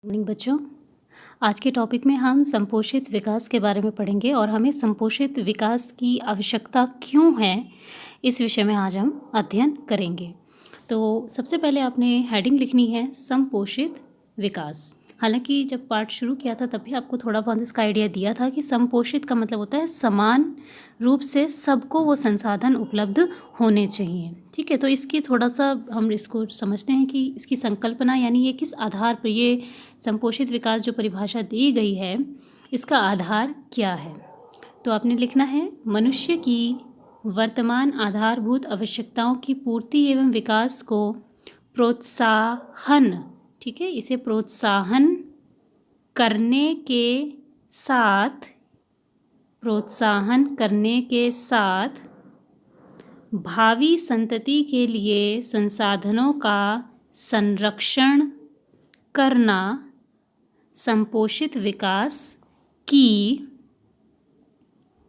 Morning बच्चों। आज के टॉपिक में हम संपोषित विकास के बारे में पढ़ेंगे और हमें संपोषित विकास की आवश्यकता क्यों है, इस विषय में आज हम अध्ययन करेंगे। तो सबसे पहले आपने हेडिंग लिखनी है संपोषित विकास। हालांकि जब पाठ शुरू किया था तब भी आपको थोड़ा बहुत इसका आइडिया दिया था कि संपोषित का मतलब होता है समान रूप से सबको वो संसाधन उपलब्ध होने चाहिए। ठीक है, तो इसकी थोड़ा सा हम इसको समझते हैं कि इसकी संकल्पना यानी ये किस आधार पर ये संपोषित विकास जो परिभाषा दी गई है इसका आधार क्या है। तो आपने लिखना है मनुष्य की वर्तमान आधारभूत आवश्यकताओं की पूर्ति एवं विकास को प्रोत्साहन, ठीक है, इसे प्रोत्साहन करने के साथ भावी संतति के लिए संसाधनों का संरक्षण करना संपोषित विकास की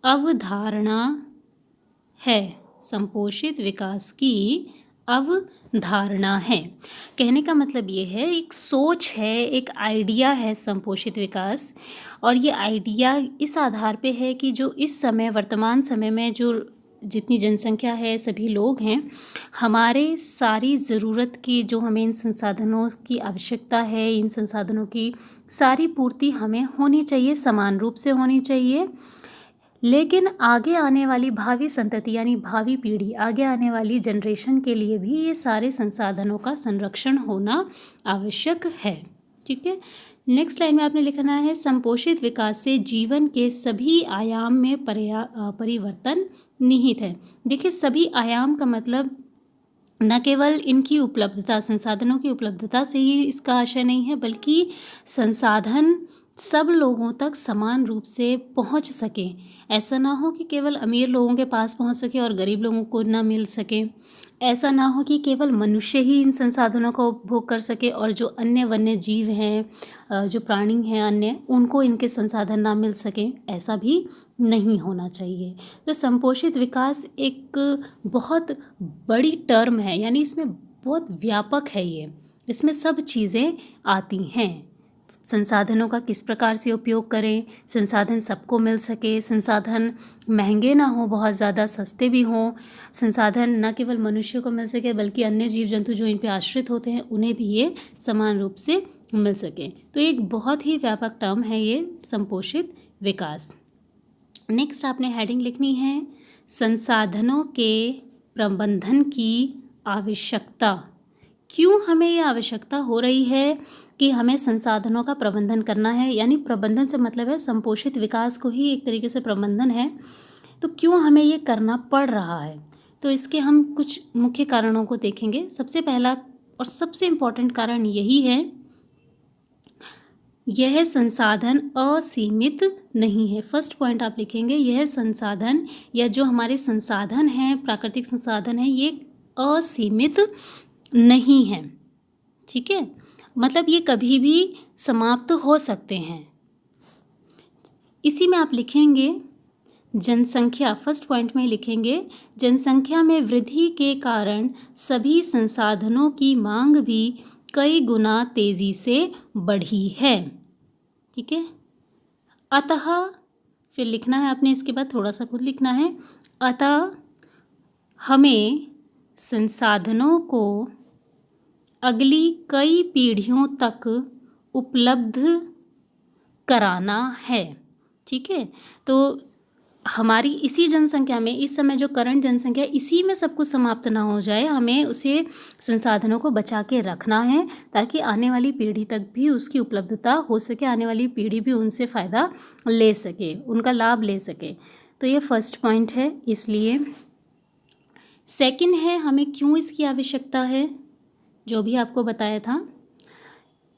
अवधारणा है। संपोषित विकास की अवधारणा है। कहने का मतलब ये है, एक सोच है, एक आइडिया है संपोषित विकास, और ये आइडिया इस आधार पे है कि जो इस समय वर्तमान समय में जो जितनी जनसंख्या है, सभी लोग हैं, हमारे सारी ज़रूरत की जो हमें इन संसाधनों की आवश्यकता है, इन संसाधनों की सारी पूर्ति हमें होनी चाहिए, समान रूप से होनी चाहिए। लेकिन आगे आने वाली भावी संतति यानी भावी पीढ़ी, आगे आने वाली जनरेशन के लिए भी ये सारे संसाधनों का संरक्षण होना आवश्यक है। ठीक है, नेक्स्ट लाइन में आपने लिखना है संपोषित विकास से जीवन के सभी आयाम में परिवर्तन निहित है। देखिए, सभी आयाम का मतलब न केवल इनकी उपलब्धता, संसाधनों की उपलब्धता से ही इसका आशय नहीं है, बल्कि संसाधन सब लोगों तक समान रूप से पहुंच सके। ऐसा ना हो कि केवल अमीर लोगों के पास पहुंच सके और गरीब लोगों को ना मिल सके। ऐसा ना हो कि केवल मनुष्य ही इन संसाधनों का उपभोग कर सके और जो अन्य वन्य जीव हैं, जो प्राणी हैं अन्य, उनको इनके संसाधन ना मिल सके। ऐसा भी नहीं होना चाहिए। तो संपोषित विकास एक बहुत बड़ी टर्म है, यानी इसमें बहुत व्यापक है ये, इसमें सब चीज़ें आती हैं। संसाधनों का किस प्रकार से उपयोग करें, संसाधन सबको मिल सके, संसाधन महंगे ना हो, बहुत ज़्यादा सस्ते भी हों, संसाधन न केवल मनुष्य को मिल सके बल्कि अन्य जीव जंतु जो इन पर आश्रित होते हैं उन्हें भी ये समान रूप से मिल सके। तो एक बहुत ही व्यापक टर्म है ये संपोषित विकास। नेक्स्ट आपने हेडिंग लिखनी है संसाधनों के प्रबंधन की आवश्यकता। क्यों हमें ये आवश्यकता हो रही है कि हमें संसाधनों का प्रबंधन करना है, यानी प्रबंधन से मतलब है संपोषित विकास को ही एक तरीके से प्रबंधन है। तो क्यों हमें ये करना पड़ रहा है, तो इसके हम कुछ मुख्य कारणों को देखेंगे। सबसे पहला और सबसे इम्पॉर्टेंट कारण यही है, यह संसाधन असीमित नहीं है। फर्स्ट पॉइंट आप लिखेंगे, यह संसाधन या जो हमारे संसाधन हैं, प्राकृतिक संसाधन हैं, ये असीमित नहीं है। ठीक है, मतलब ये कभी भी समाप्त हो सकते हैं। इसी में आप लिखेंगे जनसंख्या, फर्स्ट पॉइंट में लिखेंगे जनसंख्या में वृद्धि के कारण सभी संसाधनों की मांग भी कई गुना तेज़ी से बढ़ी है। ठीक है, अतः फिर लिखना है आपने, इसके बाद थोड़ा सा खुद लिखना है, अतः हमें संसाधनों को अगली कई पीढ़ियों तक उपलब्ध कराना है। ठीक है, तो हमारी इसी जनसंख्या में, इस समय जो करंट जनसंख्या, इसी में सब कुछ समाप्त ना हो जाए, हमें उसे संसाधनों को बचा के रखना है ताकि आने वाली पीढ़ी तक भी उसकी उपलब्धता हो सके, आने वाली पीढ़ी भी उनसे फ़ायदा ले सके, उनका लाभ ले सके। तो ये फर्स्ट पॉइंट है। इसलिए सेकंड है, हमें क्यों इसकी आवश्यकता है, जो भी आपको बताया था।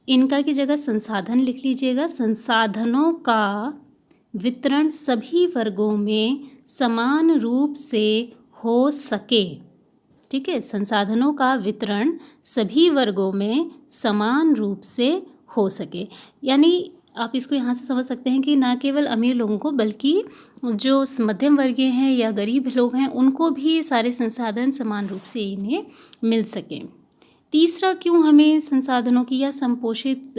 इनका की जगह संसाधन लिख लीजिएगा। संसाधनों का वितरण सभी वर्गों में समान रूप से हो सके। ठीक है, संसाधनों का वितरण सभी वर्गों में समान रूप से हो सके, यानी आप इसको यहाँ से समझ सकते हैं कि ना केवल अमीर लोगों को बल्कि जो मध्यम वर्गीय हैं या गरीब लोग हैं उनको भी सारे संसाधन समान रूप से इन्हें मिल सकें। तीसरा, क्यों हमें संसाधनों की या संपोषित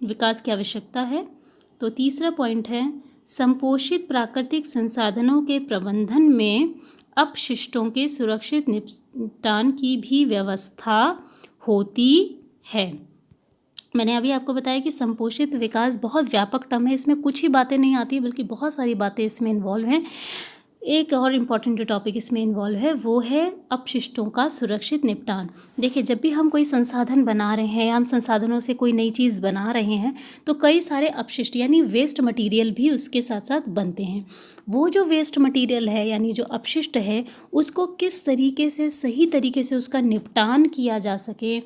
विकास की आवश्यकता है। तो तीसरा पॉइंट है, संपोषित प्राकृतिक संसाधनों के प्रबंधन में अपशिष्टों के सुरक्षित निपटान की भी व्यवस्था होती है। मैंने अभी आपको बताया कि संपोषित विकास बहुत व्यापक टर्म है, इसमें कुछ ही बातें नहीं आती बल्कि बहुत सारी बातें इसमें इन्वॉल्व हैं। एक और इम्पॉर्टेंट जो टॉपिक इसमें इन्वॉल्व है वो है अपशिष्टों का सुरक्षित निपटान। देखिए, जब भी हम कोई संसाधन बना रहे हैं या हम संसाधनों से कोई नई चीज़ बना रहे हैं तो कई सारे अपशिष्ट यानी वेस्ट मटेरियल भी उसके साथ साथ बनते हैं। वो जो वेस्ट मटेरियल है यानी जो अपशिष्ट है उसको किस तरीके से सही तरीके से उसका निपटान किया जा सके,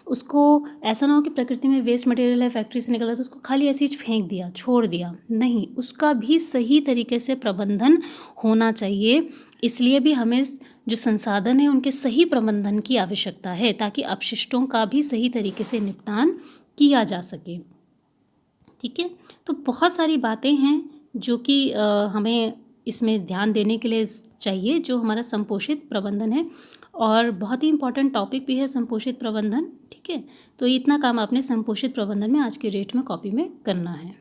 उसको ऐसा ना हो कि प्रकृति में वेस्ट मटेरियल है, फैक्ट्री से निकला तो उसको खाली ऐसे ही फेंक दिया, छोड़ दिया, नहीं, उसका भी सही तरीके से प्रबंधन होना चाहिए। इसलिए भी हमें जो संसाधन है उनके सही प्रबंधन की आवश्यकता है ताकि अपशिष्टों का भी सही तरीके से निपटान किया जा सके। ठीक है, तो बहुत सारी बातें हैं जो कि हमें इसमें ध्यान देने के लिए चाहिए, जो हमारा संपोषित प्रबंधन है, और बहुत ही इम्पॉर्टेंट टॉपिक भी है संपोषित प्रबंधन। ठीक है, तो इतना काम आपने संपोषित प्रबंधन में आज के डेट में कॉपी में करना है।